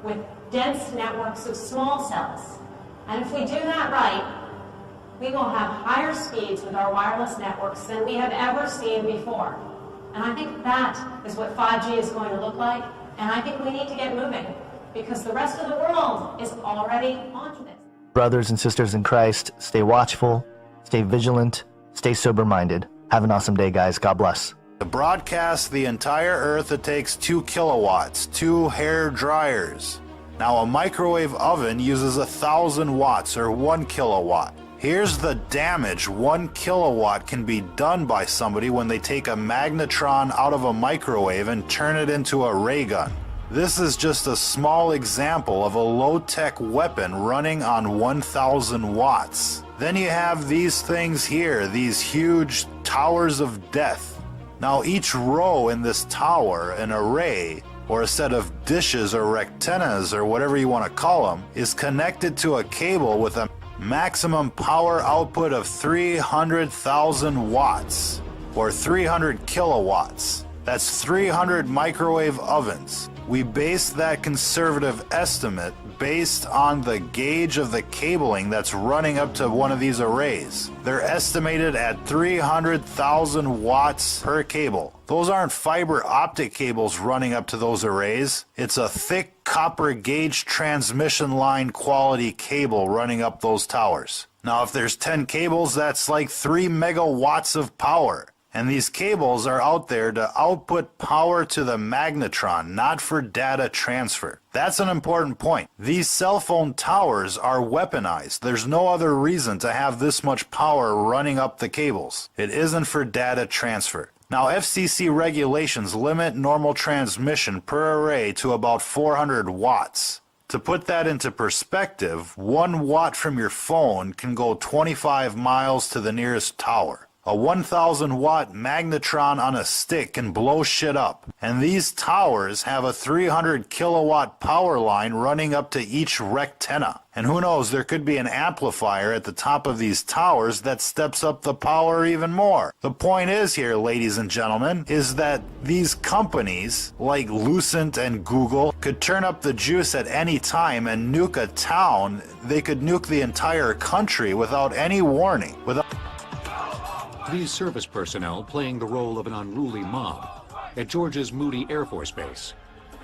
with dense networks of small cells. And if we do that right, we will have higher speeds with our wireless networks than we have ever seen before. And I think that is what 5G is going to look like, and I think we need to get moving, because the rest of the world is already onto this. Brothers and sisters in Christ, stay watchful, stay vigilant, stay sober-minded. Have an awesome day, guys. God bless. To broadcast the entire Earth, it takes 2 kilowatts, 2 hair dryers. Now, a microwave oven uses 1,000 watts, or 1 kilowatt. Here's the damage 1 kilowatt can be done by somebody when they take a magnetron out of a microwave and turn it into a ray gun. This is just a small example of a low-tech weapon running on 1,000 watts. Then you have these things here, these huge towers of death. Now each row in this tower, an array, or a set of dishes or rectennas or whatever you want to call them, is connected to a cable with a maximum power output of 300,000 watts, or 300 kilowatts. That's 300 microwave ovens. We based that conservative estimate based on the gauge of the cabling that's running up to one of these arrays. They're estimated at 300,000 watts per cable. Those aren't fiber optic cables running up to those arrays. It's a thick copper gauge transmission line quality cable running up those towers. Now, if there's 10 cables, that's like 3 megawatts of power. And these cables are out there to output power to the magnetron, not for data transfer. That's an important point. These cell phone towers are weaponized. There's no other reason to have this much power running up the cables. It isn't for data transfer. Now, FCC regulations limit normal transmission per array to about 400 watts. To put that into perspective, 1 watt from your phone can go 25 miles to the nearest tower. A 1,000 watt magnetron on a stick can blow shit up. And these towers have a 300 kilowatt power line running up to each rectenna. And who knows, there could be an amplifier at the top of these towers that steps up the power even more. The point is here, ladies and gentlemen, is that these companies like Lucent and Google could turn up the juice at any time and nuke a town. They could nuke the entire country without any warning. These service personnel, playing the role of an unruly mob at Georgia's Moody Air Force Base,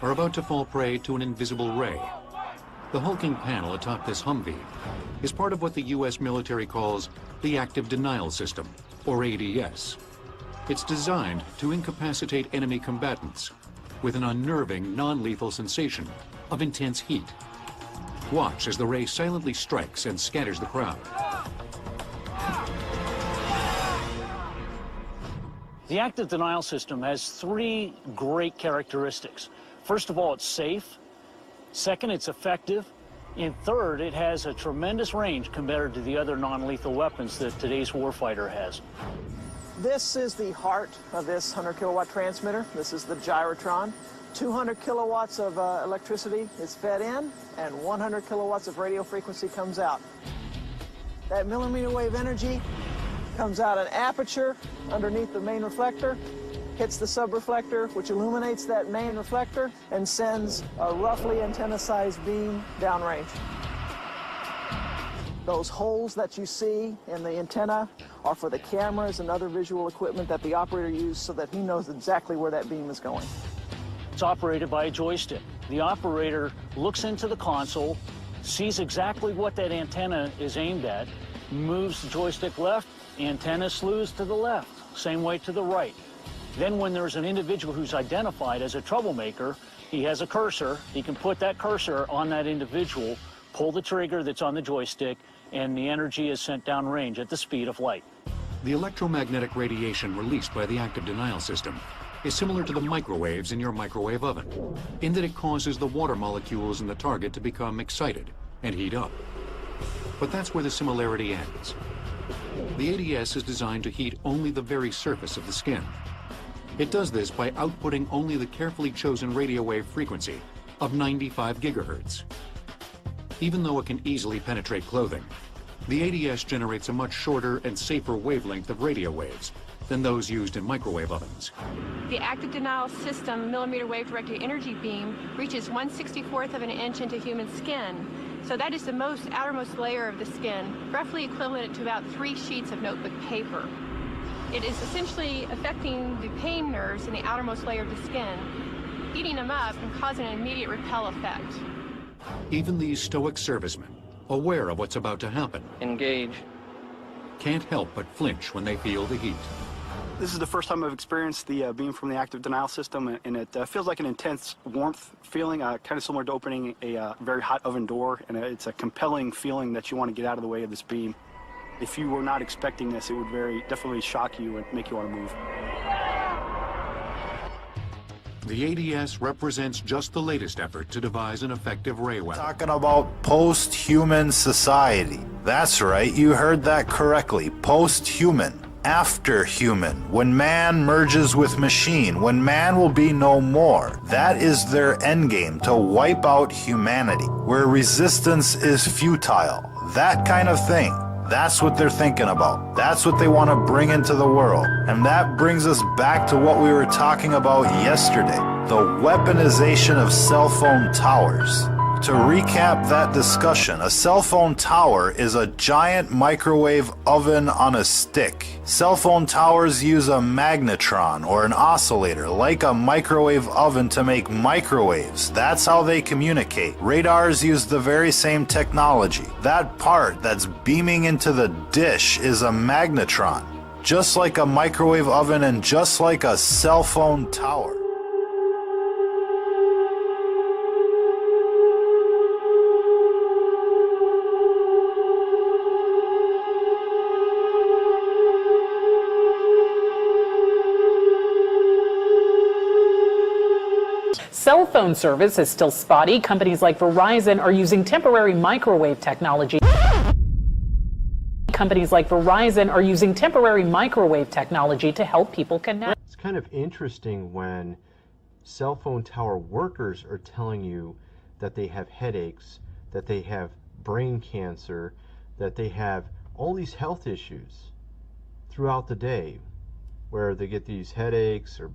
are about to fall prey to an invisible ray. The hulking panel atop this Humvee is part of what the U.S. military calls the Active Denial System, or ADS. It's designed to incapacitate enemy combatants with an unnerving, non-lethal sensation of intense heat. Watch as the ray silently strikes and scatters the crowd. The active denial system has 3 great characteristics. First of all, it's safe. Second, it's effective. And third, it has a tremendous range compared to the other non-lethal weapons that today's warfighter has. This is the heart of this 100 kilowatt transmitter. This is the gyrotron. 200 kilowatts of electricity is fed in, and 100 kilowatts of radio frequency comes out. That millimeter wave energy comes out an aperture underneath the main reflector, hits the subreflector, which illuminates that main reflector and sends a roughly antenna-sized beam downrange. Those holes that you see in the antenna are for the cameras and other visual equipment that the operator uses so that he knows exactly where that beam is going. It's operated by a joystick. The operator looks into the console, sees exactly what that antenna is aimed at, moves the joystick left, antenna slews to the left, same way to the right. Then when there's an individual who's identified as a troublemaker, he has a cursor. He can put that cursor on that individual, pull the trigger that's on the joystick, and the energy is sent downrange at the speed of light. The electromagnetic radiation released by the active denial system is similar to the microwaves in your microwave oven, in that it causes the water molecules in the target to become excited and heat up. But that's where the similarity ends. The ADS is designed to heat only the very surface of the skin. It does this by outputting only the carefully chosen radio wave frequency of 95 gigahertz. Even though it can easily penetrate clothing, the ADS generates a much shorter and safer wavelength of radio waves, than those used in microwave ovens. The active denial system millimeter wave directed energy beam reaches 1/64th of an inch into human skin. So that is the outermost layer of the skin, roughly equivalent to about 3 sheets of notebook paper. It is essentially affecting the pain nerves in the outermost layer of the skin, heating them up and causing an immediate repel effect. Even these stoic servicemen, aware of what's about to happen, Engage. can't help but flinch when they feel the heat. This is the first time I've experienced the beam from the active denial system, and it feels like an intense warmth feeling, kind of similar to opening a very hot oven door, and it's a compelling feeling that you want to get out of the way of this beam. If you were not expecting this, it would definitely shock you and make you want to move. The ADS represents just the latest effort to devise an effective ray weapon. Talking about post-human society. That's right, you heard that correctly. Post-human. After human. When man merges with machine. When man will be no more. That is their endgame, to wipe out humanity. Where resistance is futile. That kind of thing. That's what they're thinking about. That's what they want to bring into the world. And that brings us back to what we were talking about yesterday. The weaponization of cell phone towers. To recap that discussion, a cell phone tower is a giant microwave oven on a stick. Cell phone towers use a magnetron or an oscillator like a microwave oven to make microwaves. That's how they communicate. Radars use the very same technology. That part that's beaming into the dish is a magnetron, just like a microwave oven and just like a cell phone tower. Cell phone service is still spotty. Companies like Verizon are using temporary microwave technology. Companies like Verizon are using temporary microwave technology to help people connect. It's kind of interesting when cell phone tower workers are telling you that they have headaches, that they have brain cancer, that they have all these health issues throughout the day, where they get these headaches or